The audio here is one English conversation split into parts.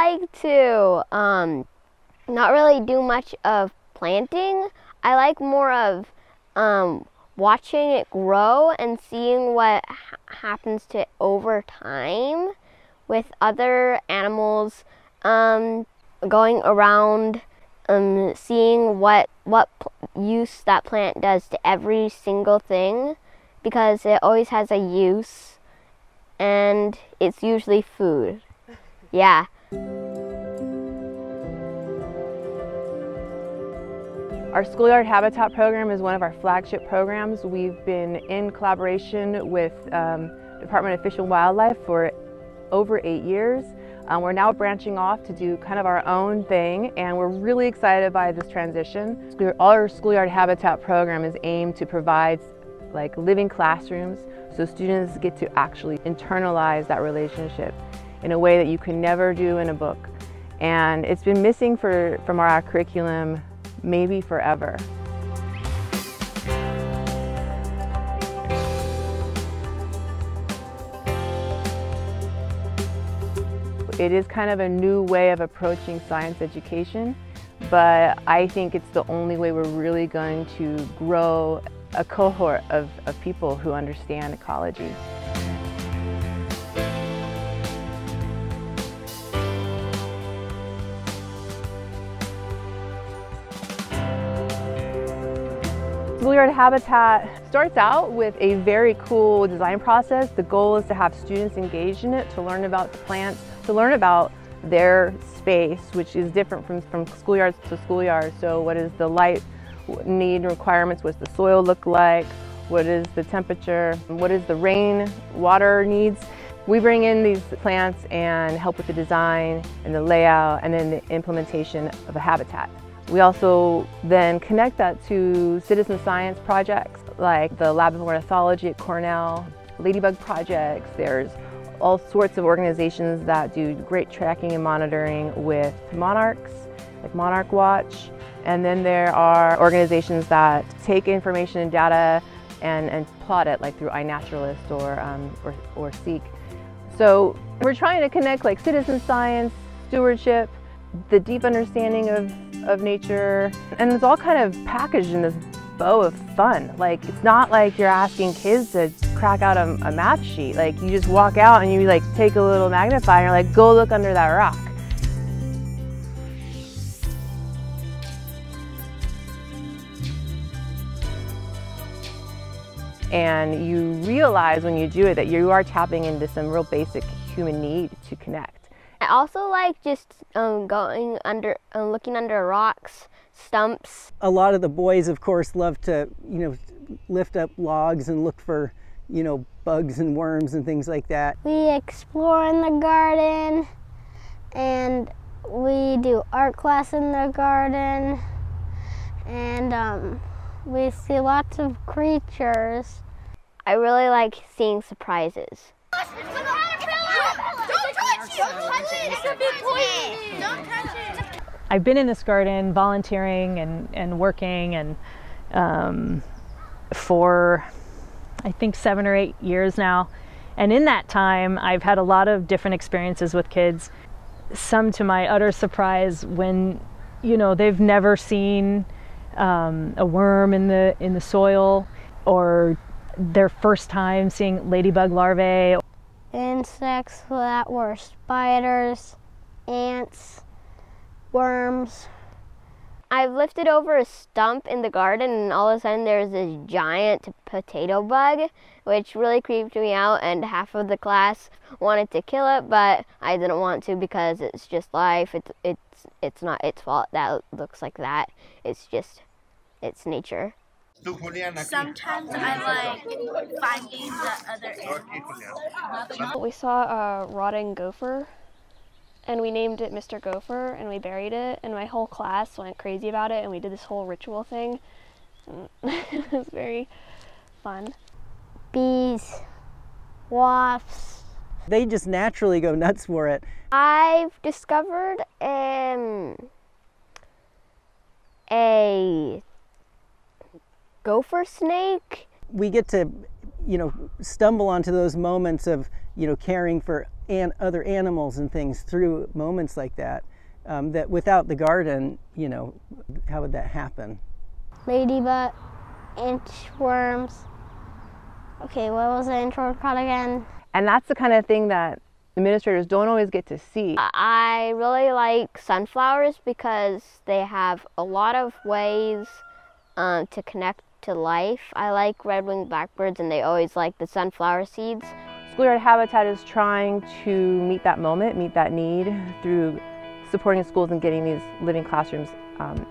like to not really do much of planting. I like more of watching it grow and seeing what happens to it over time with other animals, going around, seeing what use that plant does to every single thing, because it always has a use, and it's usually food. Yeah. Our Schoolyard Habitat program is one of our flagship programs. We've been in collaboration with Department of Fish and Wildlife for over 8 years. We're now branching off to do kind of our own thing, and we're really excited by this transition. Our Schoolyard Habitat program is aimed to provide like living classrooms, so students get to actually internalize that relationship in a way that you can never do in a book. And it's been missing from our curriculum maybe forever. It is kind of a new way of approaching science education, but I think it's the only way we're really going to grow a cohort of people who understand ecology. Schoolyard Habitat starts out with a very cool design process. The goal is to have students engaged in it, to learn about the plants, to learn about their space, which is different from schoolyards to schoolyards. So what is the light need and requirements? What's the soil look like? What is the temperature? What is the rain, water needs? We bring in these plants and help with the design and the layout and then the implementation of a habitat. We also then connect that to citizen science projects like the Lab of Ornithology at Cornell, Ladybug projects. There's all sorts of organizations that do great tracking and monitoring with monarchs, like Monarch Watch. And then there are organizations that take information and data and plot it, like through iNaturalist or Seek. So we're trying to connect like citizen science, stewardship, the deep understanding of nature, and it's all kind of packaged in this bow of fun. Like, it's not like you're asking kids to crack out a math sheet. Like, you just walk out and you like take a little magnifier and you're like, go look under that rock. And you realize when you do it that you are tapping into some real basic human need to connect. I also like just going under, looking under rocks, stumps. A lot of the boys, of course, love to, lift up logs and look for, bugs and worms and things like that. We explore in the garden, and we do art class in the garden, and we see lots of creatures. I really like seeing surprises. I've been in this garden volunteering and working and for I think 7 or 8 years now. And in that time I've had a lot of different experiences with kids. Some to my utter surprise when they've never seen a worm in the soil, or their first time seeing ladybug larvae. Insects that were spiders, ants, worms. I've lifted over a stump in the garden and all of a sudden there's this giant potato bug, which really creeped me out, and half of the class wanted to kill it, but I didn't want to because it's just life. It's not its fault that it looks like that. It's nature. Sometimes I like finding the other animals. We saw a rotting gopher, and we named it Mr. Gopher, and we buried it, and my whole class went crazy about it, and we did this whole ritual thing. It was very fun. Bees, wasps. They just naturally go nuts for it. I've discovered a gopher snake. We get to, you know, stumble onto those moments of, you know, caring for other animals and things through moments like that, that without the garden, you know, how would that happen? Ladybug, inchworms. Okay, what was the intro called again? And that's the kind of thing that administrators don't always get to see. I really like sunflowers because they have a lot of ways to connect to life. I like red-winged blackbirds, and they always like the sunflower seeds. Schoolyard Habitat is trying to meet that moment, meet that need through supporting schools and getting these living classrooms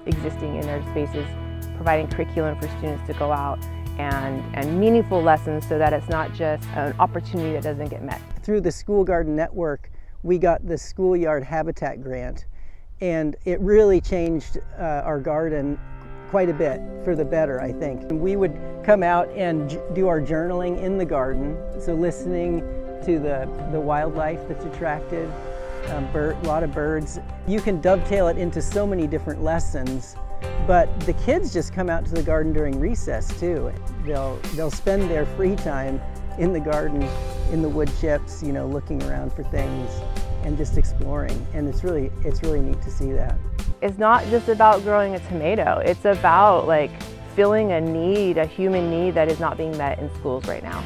existing in their spaces, providing curriculum for students to go out and meaningful lessons so that it's not just an opportunity that doesn't get met. Through the School Garden Network, we got the Schoolyard Habitat grant, and it really changed our garden quite a bit for the better, I think. And we would come out and do our journaling in the garden, so listening to the wildlife that's attracted, a lot of birds. You can dovetail it into so many different lessons, but the kids just come out to the garden during recess too. They'll spend their free time in the garden, in the wood chips, you know, looking around for things and just exploring. And it's really neat to see that. It's not just about growing a tomato. It's about like filling a need, a human need that is not being met in schools right now.